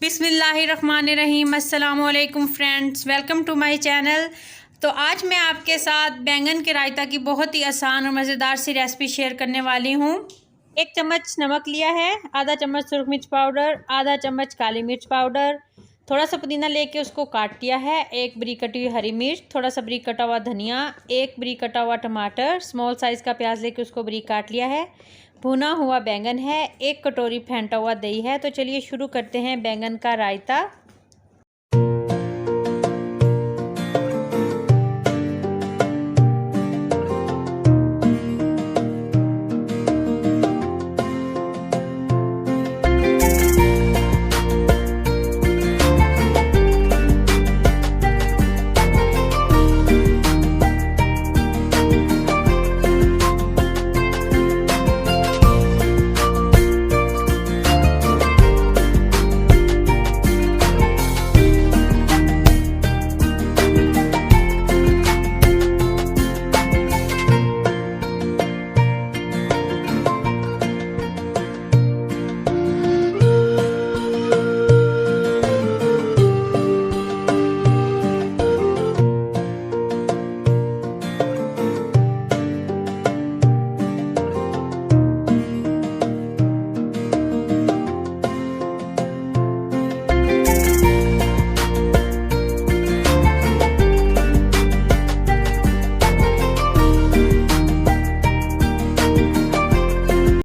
बिस्मिल्लाहिर्रहमानिर्रहीम। अस्सलामुअलैकुम friends, welcome to my channel. तो आज मैं आपके साथ बैंगन के रायता की बहुत ही आसान और मज़ेदार सी रेसिपी शेयर करने वाली हूँ। 1 चम्मच नमक लिया है, आधा चम्मच सुरख मिर्च पाउडर, आधा चम्मच काली मिर्च पाउडर, थोड़ा सा पुदीना लेके उसको काट लिया है, 1 बारीक कटी हुई हरी मिर्च, थोड़ा सा बारीक कटा हुआ धनिया, 1 बारीक कटा हुआ टमाटर, स्मॉल साइज़ का प्याज लेके उसको बारीक काट लिया है, भुना हुआ बैंगन है, 1 कटोरी फेंटा हुआ दही है। तो चलिए शुरू करते हैं बैंगन का रायता।